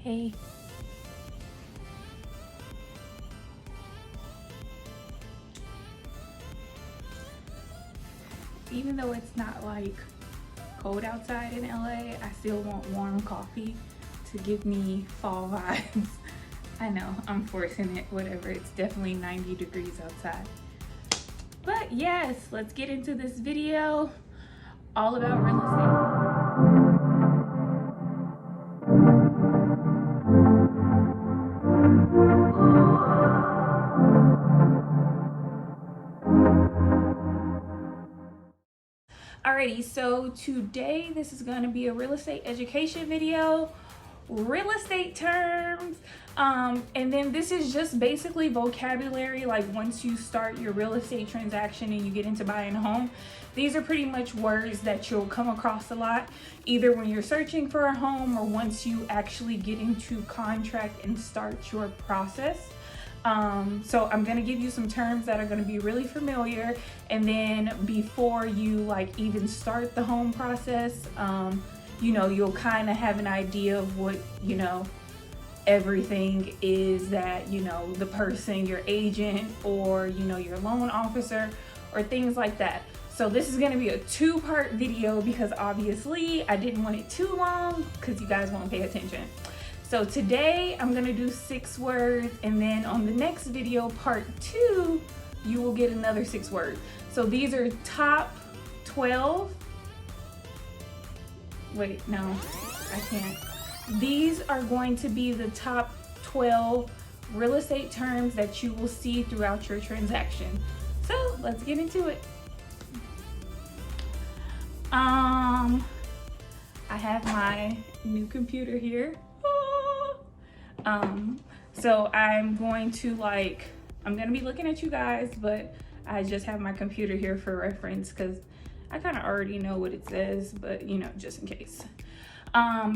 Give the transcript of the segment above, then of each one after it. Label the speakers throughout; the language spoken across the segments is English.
Speaker 1: Hey. Even though it's not like cold outside in LA, I still want warm coffee to give me fall vibes. I know, I'm forcing it, whatever. It's definitely 90 degrees outside. But yes, let's get into this video all about real estate. Alrighty, so today this is going to be a real estate education video, real estate terms, and then this is just basically vocabulary. Like once you start your real estate transaction and you get into buying a home, these are pretty much words that you'll come across a lot, either when you're searching for a home or once you actually get into contract and start your process. So I'm going to give you some terms that are going to be really familiar, and then before you like even start the home process, you know, you'll kind of have an idea of what, you know, everything is that, you know, the person, your agent, or, you know, your loan officer, or things like that. So this is going to be a two-part video because obviously I didn't want it too long because you guys won't pay attention. So today I'm gonna do 6 words, and then on the next video, part 2, you will get another 6 words. So these are top 12. Wait, no, I can't. These are going to be the top 12 real estate terms that you will see throughout your transaction. So let's get into it. I have my new computer here. So I'm going to I'm gonna be looking at you guys, but I just have my computer here for reference because I kind of already know what it says, but you know, just in case.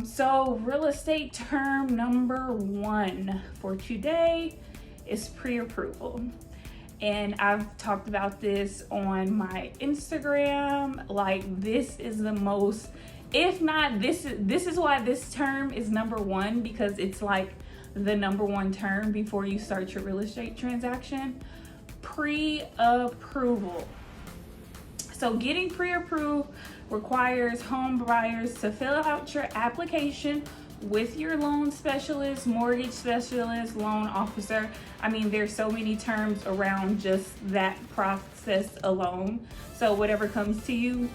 Speaker 1: So real estate term number 1 for today is pre-approval. And I've talked about this on my Instagram. Like this is the most, if not, this is why this term is number 1, because it's like the number 1 term before you start your real estate transaction. Pre-approval. So getting pre-approved requires home buyers to fill out your application with your loan specialist, mortgage specialist, loan officer. I mean, there's so many terms around just that process alone. So whatever comes to you,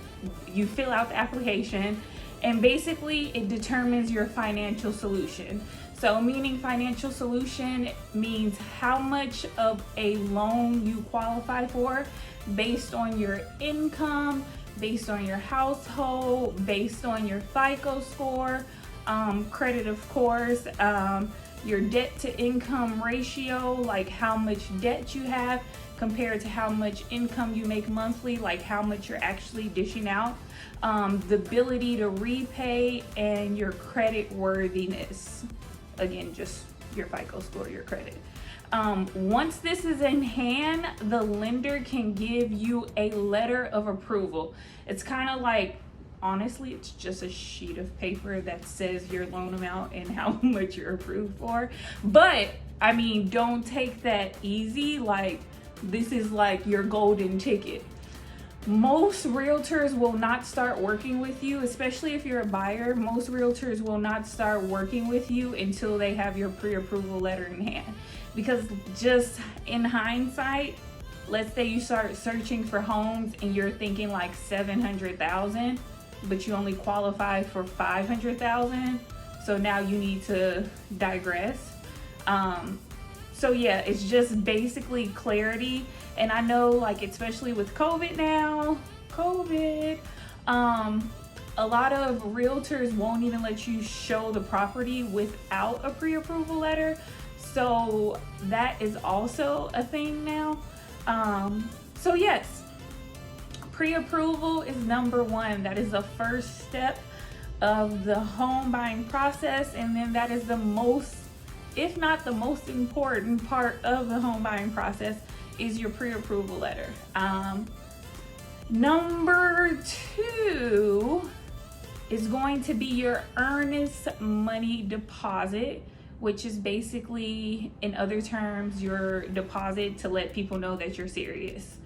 Speaker 1: you fill out the application, and basically it determines your financial solution. So meaning financial solution means how much of a loan you qualify for based on your income, based on your household, based on your FICO score, credit of course, your debt to income ratio, like how much debt you have compared to how much income you make monthly, like how much you're actually dishing out, the ability to repay, and your credit worthiness. Again, just your FICO score, your credit. Once this is in hand, the lender can give you a letter of approval. It's kind of like, honestly, it's just a sheet of paper that says your loan amount and how much you're approved for. But I mean, don't take that easy. Like this is like your golden ticket. Most realtors will not start working with you, especially if you're a buyer. Most realtors will not start working with you until they have your pre-approval letter in hand. Because just in hindsight, let's say you start searching for homes and you're thinking like 700,000, but you only qualify for 500,000. So now you need to digress. So yeah, it's just basically clarity. And I know, like, especially with COVID now, a lot of realtors won't even let you show the property without a pre-approval letter. So that is also a thing now. So yes, pre-approval is number 1. That is the first step of the home buying process. And then that is the most, if not the most important part of the home buying process, is your pre-approval letter. Number 2 is going to be your earnest money deposit, which is basically, in other terms, your deposit to let people know that you're serious.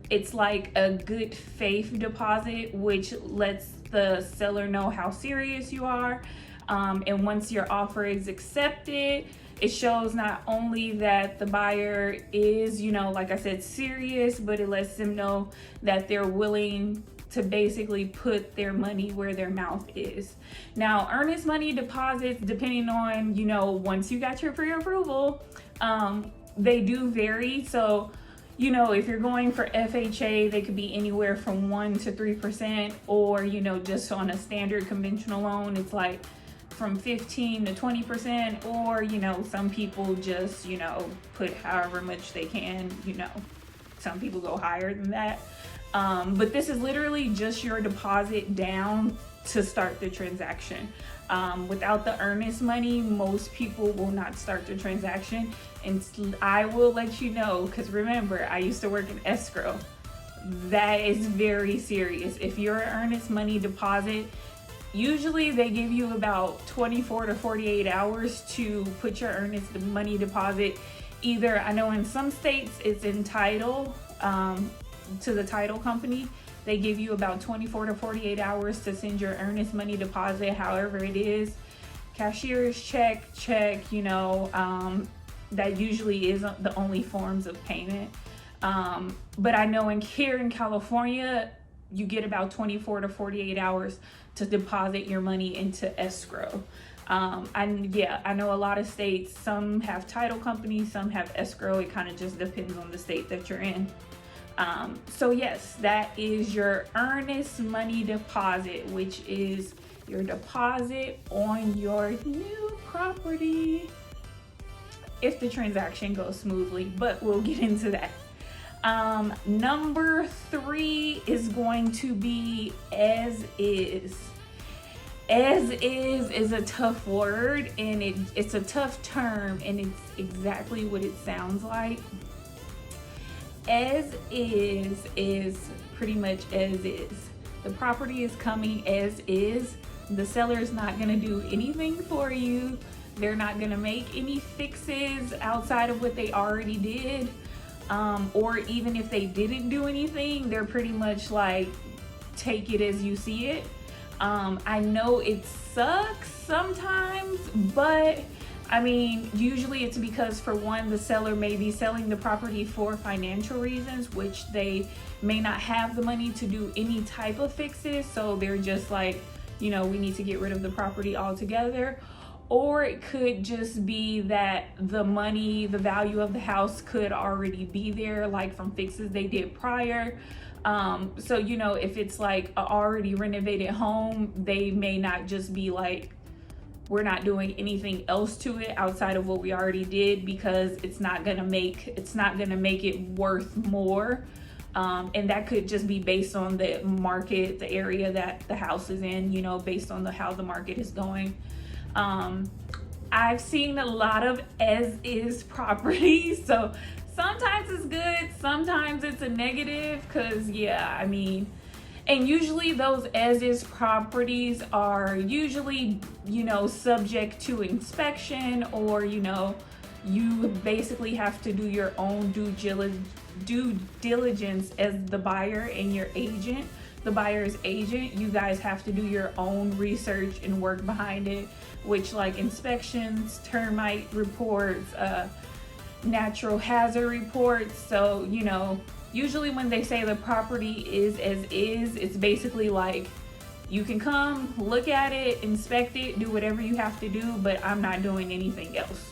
Speaker 1: It's like a good faith deposit, which lets the seller know how serious you are. And once your offer is accepted, it shows not only that the buyer is, like I said, serious, but it lets them know that they're willing to basically put their money where their mouth is. Now, earnest money deposits, depending on, once you got your pre-approval, they do vary. So, if you're going for FHA, they could be anywhere from 1 to 3%, or, just on a standard conventional loan, it's like from 15 to 20%, or, some people just, put however much they can, some people go higher than that. But this is literally just your deposit down to start the transaction. Without the earnest money, most people will not start the transaction. And I will let you know, because remember, I used to work in escrow. That is very serious. If you're an earnest money deposit, usually they give you about 24 to 48 hours to put your earnest money deposit. Either, I know in some states it's in title, to the title company. They give you about 24 to 48 hours to send your earnest money deposit, however it is. Cashier's check, that usually isn't the only forms of payment. But I know here in California, you get about 24 to 48 hours to deposit your money into escrow. And yeah, I know a lot of states, some have title companies, some have escrow. It kind of just depends on the state that you're in. So yes, that is your earnest money deposit, which is your deposit on your new property if the transaction goes smoothly, but we'll get into that. Number 3 is going to be as is. As is a tough word, and it's a tough term, and it's exactly what it sounds like. As is pretty much as is. The property is coming as is. The seller is not going to do anything for you. They're not going to make any fixes outside of what they already did. Or even if they didn't do anything, they're pretty much like, take it as you see it. I know it sucks sometimes, but I mean, usually it's because, for one, the seller may be selling the property for financial reasons, which they may not have the money to do any type of fixes. So they're just like, we need to get rid of the property altogether. Or it could just be that the value of the house could already be there, like from fixes they did prior. So, if it's like an already renovated home, they may not just be like, we're not doing anything else to it outside of what we already did, because it's not gonna make it worth more. And that could just be based on the market, the area that the house is in, based on how the market is going. I've seen a lot of as-is properties, so sometimes it's good, sometimes it's a negative, because and usually those as-is properties are usually, subject to inspection, or, you basically have to do your own due diligence as the buyer and your agent. The buyer's agent, you guys have to do your own research and work behind it, which like inspections, termite reports, natural hazard reports. So, usually when they say the property is as is, it's basically like, you can come, look at it, inspect it, do whatever you have to do, but I'm not doing anything else.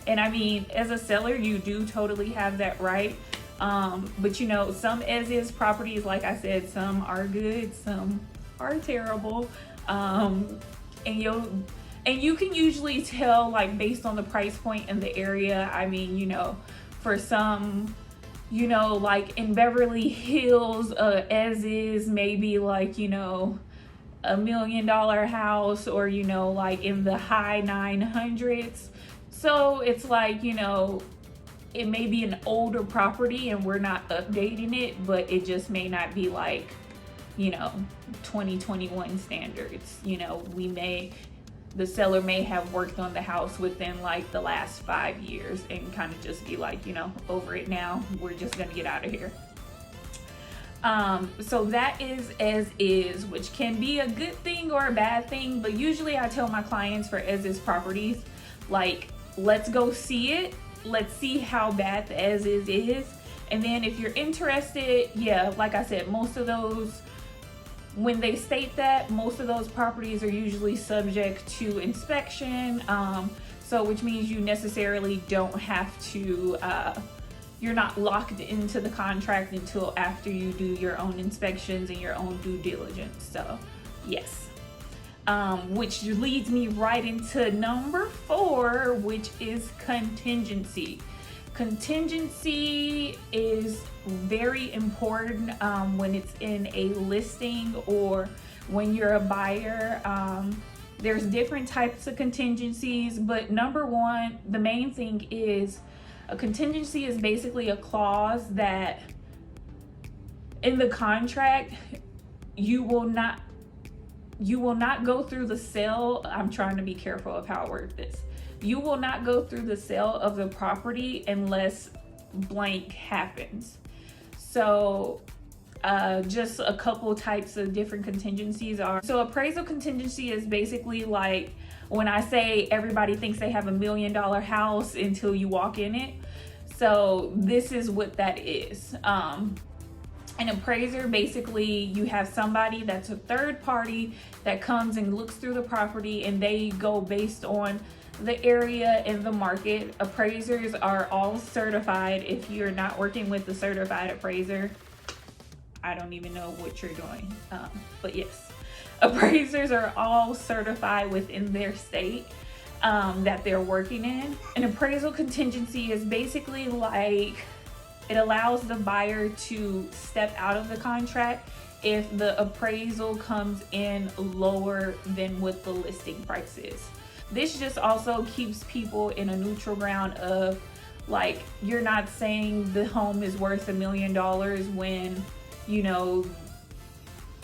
Speaker 1: And I mean, as a seller, you do totally have that right. But some as-is properties, like I said, some are good, some are terrible. And you can usually tell, like, based on the price point and the area. I mean, for some, like in Beverly Hills, as-is maybe like, $1 million house, or, like in the high 900s. So it's like, it may be an older property and we're not updating it, but it just may not be like 2021 standards. The seller may have worked on the house within like the last 5 years and kind of just be like, over it now. We're just gonna get out of here. So that is as is, which can be a good thing or a bad thing, but usually I tell my clients for as is properties, like, let's go see it. Let's see how bad the as is. And then if you're interested, yeah, like I said, most of those, when they state that, most of those properties are usually subject to inspection. So which means you necessarily don't have to, you're not locked into the contract until after you do your own inspections and your own due diligence. So yes. Which leads me right into number 4, which is contingency. Contingency is very important when it's in a listing or when you're a buyer. There's different types of contingencies, but number 1, the main thing is a contingency is basically a clause that in the contract you will not go through the sale. I'm trying to be careful of how I word this. You will not go through the sale of the property unless blank happens. So just a couple types of different contingencies are. So appraisal contingency is basically like when I say everybody thinks they have $1 million house until you walk in it. So this is what that is. An appraiser, basically you have somebody that's a third party that comes and looks through the property, and they go based on the area and the market. Appraisers are all certified. If you're not working with the certified appraiser, I don't even know what you're doing. But yes, appraisers are all certified within their state that they're working in. An appraisal contingency is basically like, it allows the buyer to step out of the contract if the appraisal comes in lower than what the listing price is. This just also keeps people in a neutral ground of, like, you're not saying the home is worth $1 million when,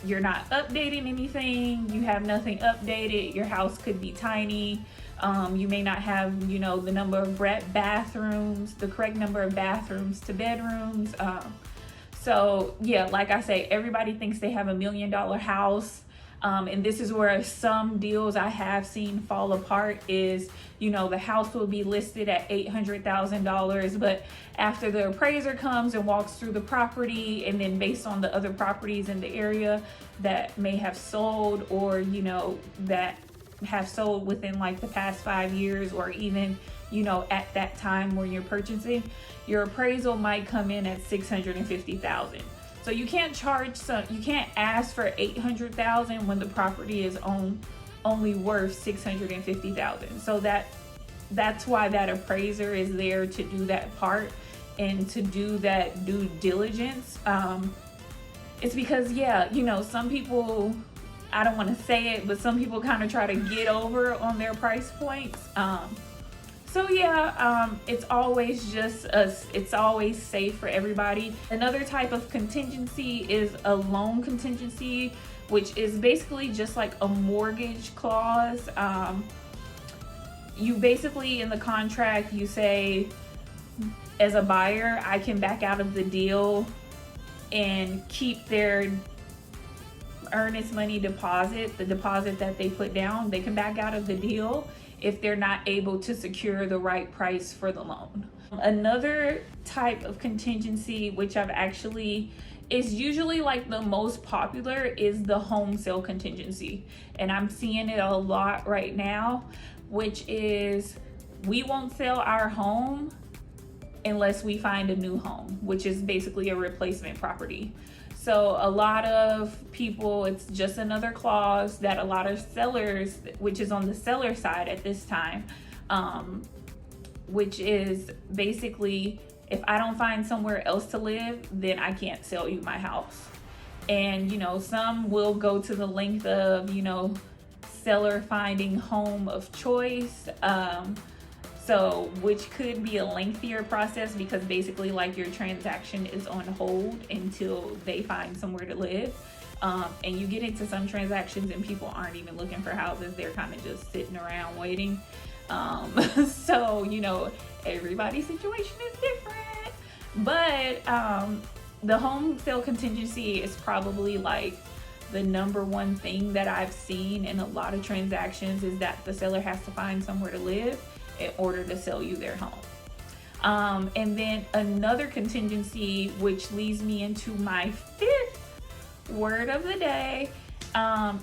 Speaker 1: you're not updating anything, you have nothing updated, your house could be tiny, you may not have, the number of bathrooms, the correct number of bathrooms to bedrooms. So yeah, like I say, everybody thinks they have $1 million house. And this is where some deals I have seen fall apart is, the house will be listed at $800,000, but after the appraiser comes and walks through the property, and then based on the other properties in the area that may have sold, or, that have sold within like the past 5 years, or even, at that time when you're purchasing, your appraisal might come in at $650,000. So you can't you can't ask for $800,000 when the property is only worth $650,000. So that's why that appraiser is there, to do that part and to do that due diligence. It's because, some people, I don't want to say it, but some people kind of try to get over on their price points. So yeah, it's always it's always safe for everybody. Another type of contingency is a loan contingency, which is basically just like a mortgage clause. You basically, in the contract, you say, as a buyer, I can back out of the deal and keep their earnest money deposit, the deposit that they put down. They can back out of the deal if they're not able to secure the right price for the loan. Another type of contingency, which is usually like the most popular, is the home sale contingency. And I'm seeing it a lot right now, which is, we won't sell our home unless we find a new home, which is basically a replacement property. So a lot of people, it's just another clause that a lot of sellers, which is on the seller side at this time, which is basically, if I don't find somewhere else to live, then I can't sell you my house. And, some will go to the length of, seller finding home of choice. So, which could be a lengthier process, because basically like your transaction is on hold until they find somewhere to live. And you get into some transactions and people aren't even looking for houses, they're kind of just sitting around waiting. So, you know, everybody's situation is different, but the home sale contingency is probably like the number one thing that I've seen in a lot of transactions, is that the seller has to find somewhere to live in order to sell you their home. And then another contingency, which leads me into my fifth word of the day,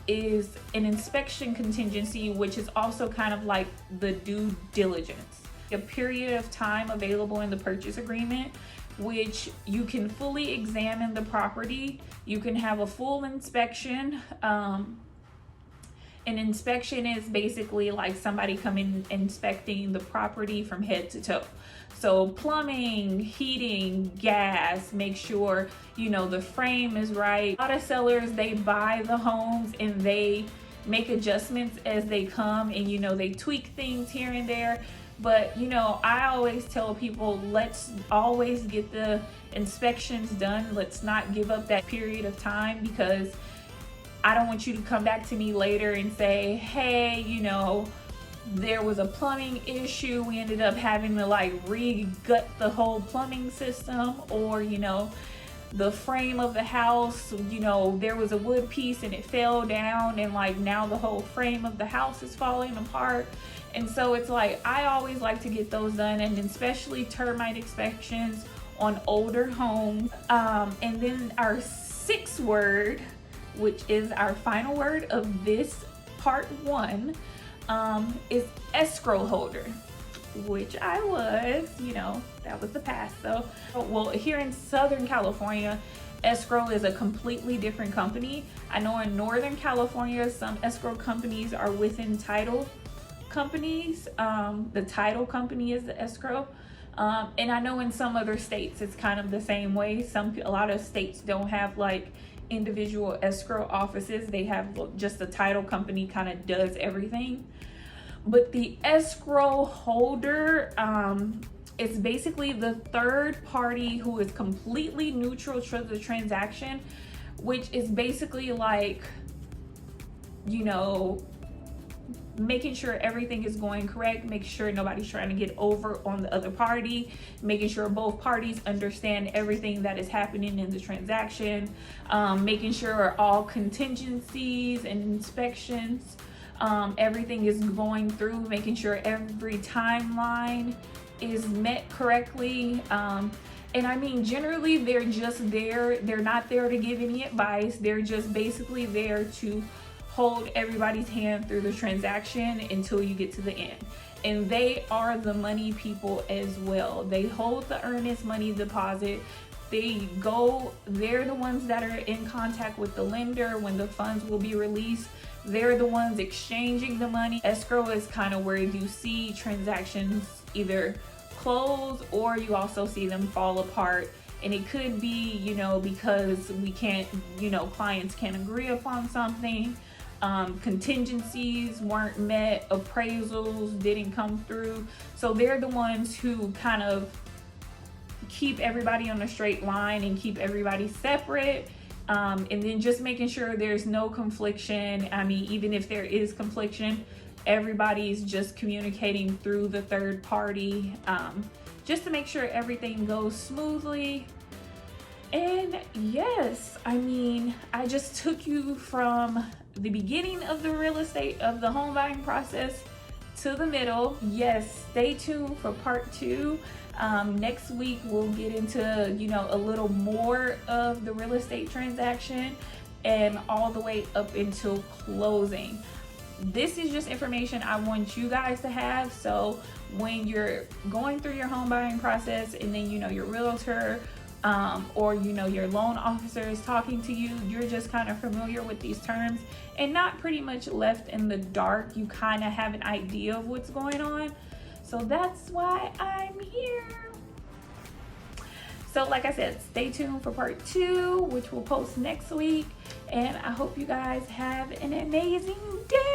Speaker 1: is an inspection contingency, which is also kind of like the due diligence. A period of time available in the purchase agreement, which you can fully examine the property. You can have a full inspection. An inspection is basically like somebody coming inspecting the property from head to toe. So plumbing, heating, gas, make sure, you know, the frame is right. A lot of sellers, they buy the homes and they make adjustments as they come, and, you know, they tweak things here and there. But, you know, I always tell people, let's always get the inspections done. Let's not give up that period of time, because I don't want you to come back to me later and say, hey, you know, there was a plumbing issue. We ended up having to like re-gut the whole plumbing system, or, you know, the frame of the house, you know, there was a wood piece and it fell down, and like now the whole frame of the house is falling apart. And so it's like, I always like to get those done, and especially termite inspections on older homes. And then our sixth word, which is our final word of this part one, is escrow holder, which I was, you know, that was the past though. Well, here in Southern California, escrow is a completely different company. I know in Northern California, some escrow companies are within title companies. The title company is the escrow. And I know in some other states, it's kind of the same way. A lot of states don't have like individual escrow offices. They have just the title company kind of does everything. But the escrow holder, it's basically the third party who is completely neutral to the transaction, which is basically like, you know, making sure everything is going correct, making sure nobody's trying to get over on the other party, making sure both parties understand everything that is happening in the transaction, making sure all contingencies and inspections, everything is going through, making sure every timeline is met correctly. And I mean, generally they're just there. They're not there to give any advice. They're just basically there to hold everybody's hand through the transaction until you get to the end. And they are the money people as well. They hold the earnest money deposit. They're the ones that are in contact with the lender when the funds will be released. They're the ones exchanging the money. Escrow is kind of where you see transactions either close, or you also see them fall apart. And it could be, you know, because we can't, you know, clients can't agree upon something. Contingencies weren't met, appraisals didn't come through. So they're the ones who kind of keep everybody on a straight line and keep everybody separate. And then just making sure there's no confliction. I mean, even if there is confliction, everybody's just communicating through the third party, just to make sure everything goes smoothly. And yes, I mean, I just took you from the beginning of the real estate, of the home buying process, to the middle. Yes, stay tuned for part two. Next week we'll get into, you know, a little more of the real estate transaction and all the way up until closing. This is just information I want you guys to have, so when you're going through your home buying process, and then, you know, your realtor or, you know, your loan officer is talking to you, you're just kind of familiar with these terms and not pretty much left in the dark. You kind of have an idea of what's going on. So that's why I'm here. So like I said, stay tuned for part two, which we'll post next week. And I hope you guys have an amazing day.